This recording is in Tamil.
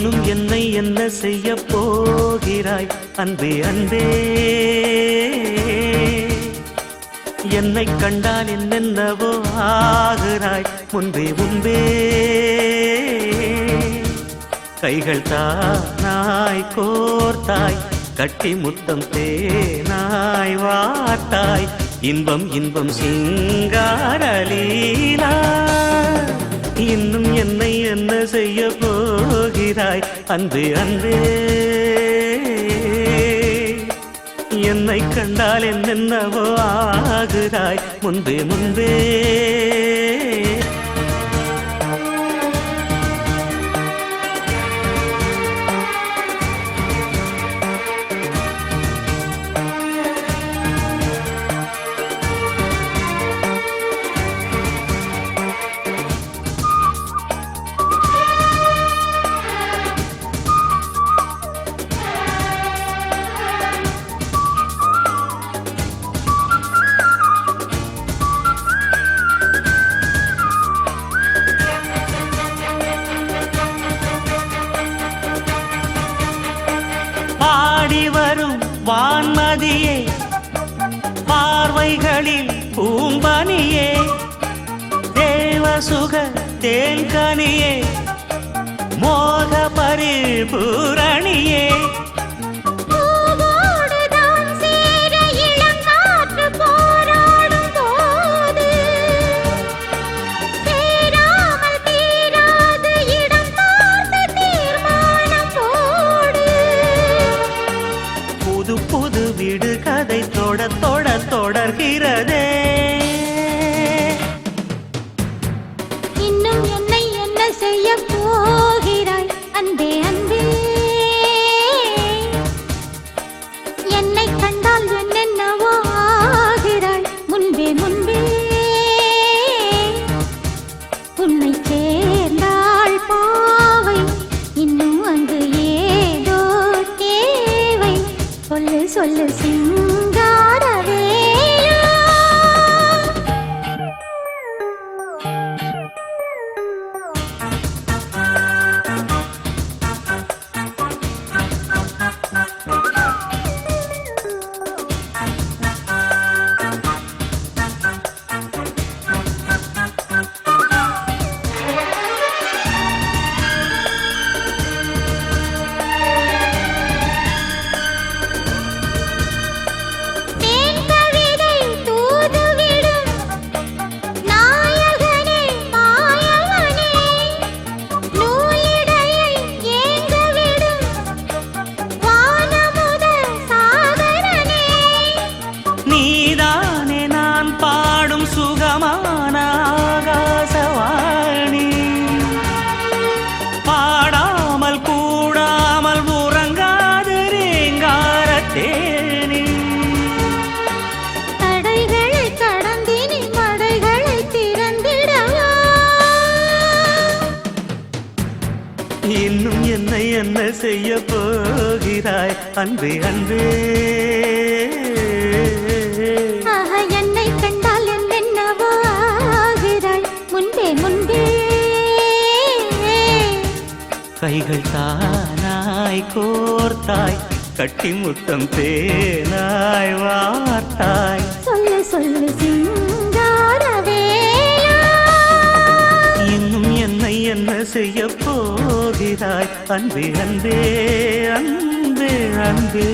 இன்னும் என்னை என்ன செய்ய போகிறாய் அன்பே அன்பே? என்னை கண்டால் என்னென்னவோ ஆகிறாய் முன்பே முன்பே. கைகள் தானாய் கோர்த்தாய், கட்டி முத்தம் தேனாய் வார்த்தாய், இன்பம் இன்பம் சிங்காரலீலா. இன்னும் என்னை என்ன செய்ய போகிறாய் அன்பே அன்பே? என்னை கண்டால் என்னென்னவோ ஆகிறாய் முன்பே முன்பே. வரும் வான்மதியே, பார்வைகளில் பூம்பனியே, தேவசுக தேன்கனியே, மோக பரிபூரணியே. புது வீடு கதை தொட தொட தொடர்கிறதே. இன்னும் என்னை என்ன செய்ய போகிறாய் அன்பே அன்பே? என்னை கண்டால் என்னென்னவோ ஆகிறாய் முன்பே முன்பே. உன்னை சேர்ந்தாள் பாவை, இன்னும் அங்கு ஏதோ தேவை. சொல்லு சொல்லு சிங்காரவேலா. நீதானே நான் பாடும் சுகமான ஆகாசவாணி, பாடாமல் கூடாமல் உறங்காது ரீங்காரத்தேனி. தடைகளை கடந்தினி மடைகளை திறந்திடவா. இன்னும் என்னை என்ன செய்ய போகிறாய் அன்பே அன்பே? என்னை கண்டால் என்னென்னவோ ஆகிறாய் முன்பே முன்பே. கைகள் தானாய் கோர்த்தாய், கட்டி முத்தம் தேனாய் வார்த்தாய். சொல்லு சொல்லு சிங்காரவேலா. இன்னும் என்னை என்ன செய்ய போகிறாய் அன்பே அன்பே அன்பே அன்பே?